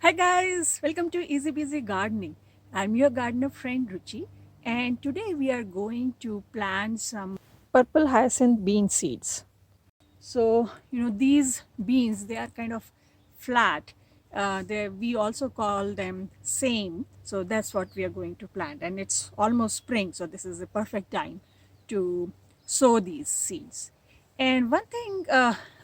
Hi guys, welcome to Easy Busy Gardening. I'm your gardener friend Ruchi, and today we are going to plant some purple hyacinth bean seeds. So, these beans, they are kind of flat. We also call them same. So that's what we are going to plant. And it's almost spring, so this is the perfect time to sow these seeds. And one thing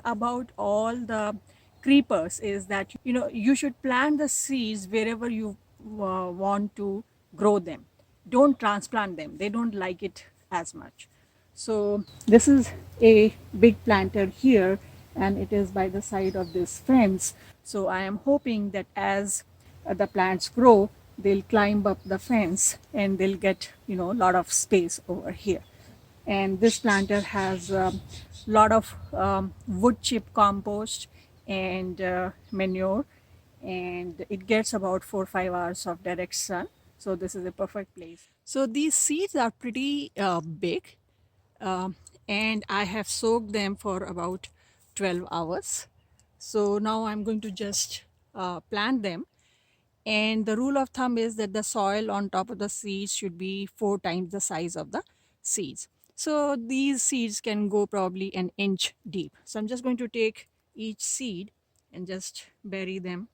about all the creepers is that, you should plant the seeds wherever you want to grow them. Don't transplant them. They don't like it as much. So this is a big planter here, and it is by the side of this fence. So I am hoping that as the plants grow, they'll climb up the fence and they'll get, a lot of space over here. And this planter has a lot of wood chip compost and manure, and it gets about 4 or 5 hours of direct sun. So this is a perfect place. So these seeds are pretty big, um, and I have soaked them for about 12 hours. So now I'm going to just plant them. And the rule of thumb is that the soil on top of the seeds should be 4 times the size of the seeds. So these seeds can go probably an inch deep. So I'm just going to take each seed and just bury them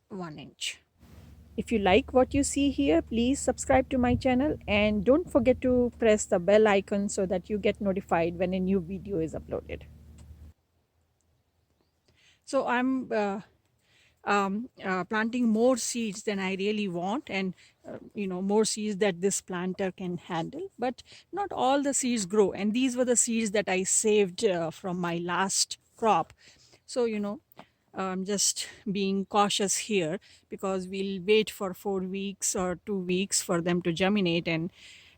1 inch. If you like what you see here, please subscribe to my channel and don't forget to press the bell icon so that you get notified when a new video is uploaded. So I'm planting more seeds than I really want, and more seeds that this planter can handle. But not all the seeds grow, and these were the seeds that I saved from my last crop. So I'm just being cautious here because we'll wait for 4 weeks or 2 weeks for them to germinate and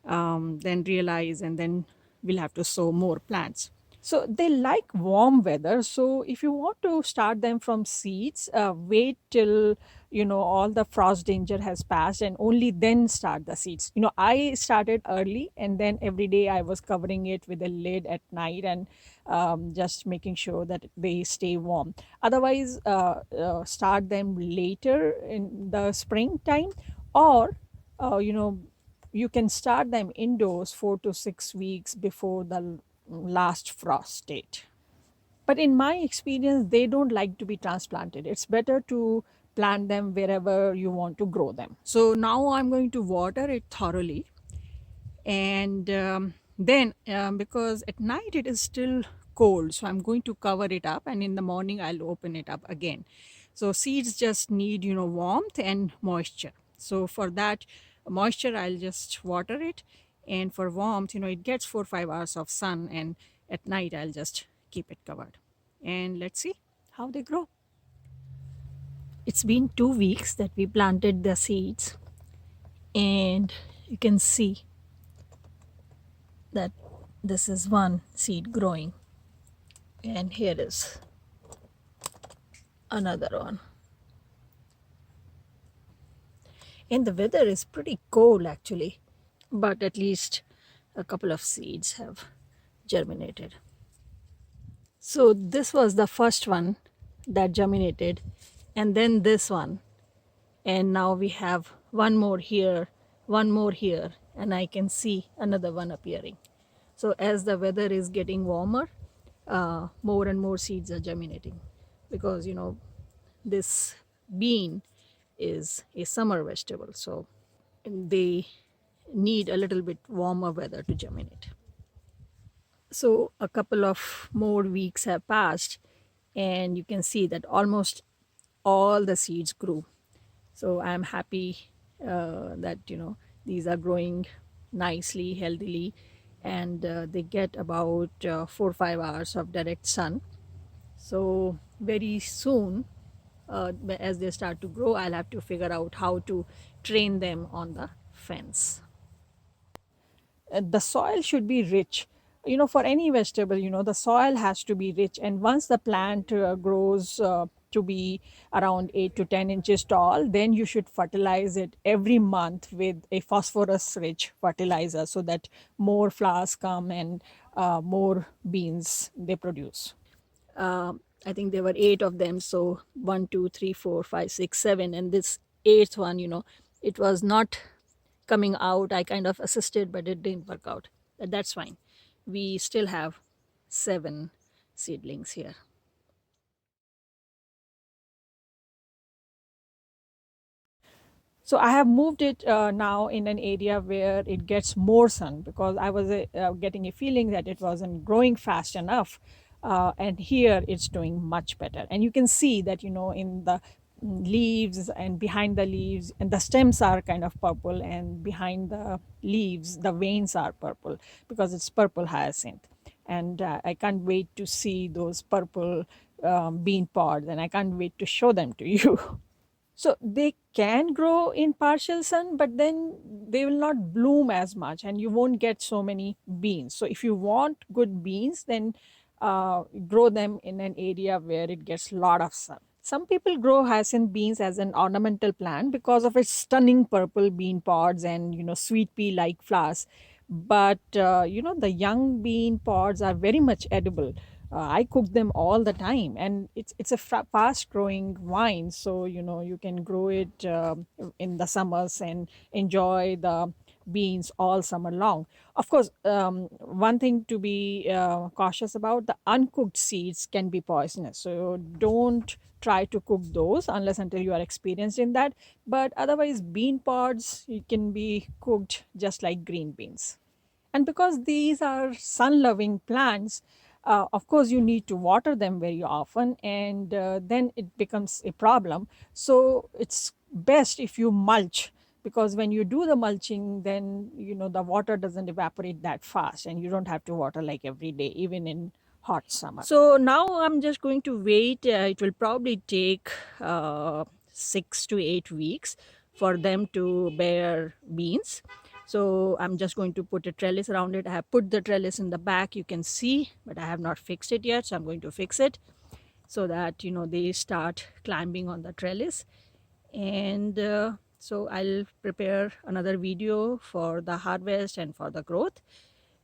then realize, and then we'll have to sow more plants. So they like warm weather. So if you want to start them from seeds, wait till all the frost danger has passed and only then start the seeds. I started early, and then every day I was covering it with a lid at night and just making sure that they stay warm. Otherwise, start them later in the springtime, or you can start them indoors 4 to 6 weeks before the last frost date. But in my experience, they don't like to be transplanted. It's better to plant them wherever you want to grow them. So now I'm going to water it thoroughly. And then, because at night it is still cold, so I'm going to cover it up, and in the morning I'll open it up again. So seeds just need, warmth and moisture. So for that moisture, I'll just water it. And for warmth, it gets 4 or 5 hours of sun, and at night I'll just keep it covered. And let's see how they grow. It's been 2 weeks that we planted the seeds, and you can see that this is one seed growing, and here is another one. And the weather is pretty cold actually, but at least a couple of seeds have germinated. So this was the first one that germinated, and then this one, and now we have one more here, one more here, and I can see another one appearing. So as the weather is getting warmer, more and more seeds are germinating, because this bean is a summer vegetable, so they need a little bit warmer weather to germinate. So a couple of more weeks have passed, and you can see that almost all the seeds grew. So I'm happy that these are growing nicely, healthily, and they get about 4 or 5 hours of direct sun. So very soon, as they start to grow, I'll have to figure out how to train them on the fence. The soil should be rich. For any vegetable, the soil has to be rich, and once the plant grows to be around 8 to 10 inches tall, then you should fertilize it every month with a phosphorus rich fertilizer so that more flowers come and more beans they produce. I think there were 8 of them. So 1, 2, 3, 4, 5, 6, 7, and this eighth one, it was not coming out. I kind of assisted, but it didn't work out. But that's fine. We still have 7 seedlings here. So I have moved it now in an area where it gets more sun, because I was getting a feeling that it wasn't growing fast enough. And here it's doing much better. And you can see that, in the leaves and behind the leaves, and the stems are kind of purple, and behind the leaves, the veins are purple, because it's purple hyacinth. And I can't wait to see those purple bean pods, and I can't wait to show them to you. So they can grow in partial sun, but then they will not bloom as much, and you won't get so many beans. So if you want good beans, then grow them in an area where it gets a lot of sun. Some people grow hyacinth beans as an ornamental plant because of its stunning purple bean pods and, sweet pea like flowers. But the young bean pods are very much edible. I cook them all the time, and it's a fast growing vine, so you can grow it in the summers and enjoy the beans all summer long. Of course, one thing to be cautious about: the uncooked seeds can be poisonous, so don't try to cook those unless until you are experienced in that. But otherwise, bean pods, it can be cooked just like green beans. And because these are sun loving plants, of course, you need to water them very often, and then it becomes a problem. So it's best if you mulch, because when you do the mulching, then the water doesn't evaporate that fast, and you don't have to water like every day, even in hot summer. So now I'm just going to wait. It will probably take 6 to 8 weeks for them to bear beans. So I'm just going to put a trellis around it. I have put the trellis in the back, you can see, but I have not fixed it yet. So I'm going to fix it so that they start climbing on the trellis. And so I'll prepare another video for the harvest and for the growth.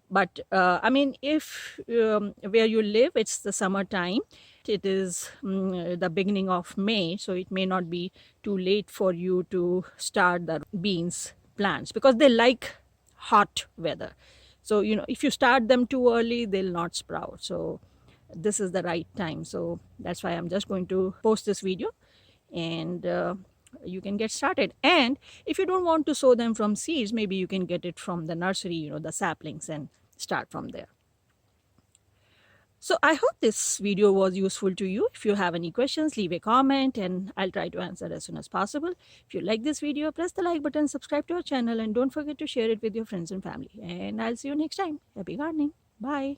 But I mean, if where you live it's the summertime, it is the beginning of May, so it may not be too late for you to start the beans plants, because they like hot weather. So if you start them too early, they'll not sprout. So this is the right time. So that's why I'm just going to post this video, and you can get started. And if you don't want to sow them from seeds, maybe you can get it from the nursery, the saplings, and start from there. So I hope this video was useful to you. If you have any questions, leave a comment and I'll try to answer as soon as possible. If you like this video, press the like button, subscribe to our channel, and don't forget to share it with your friends and family. And I'll see you next time. Happy gardening. Bye.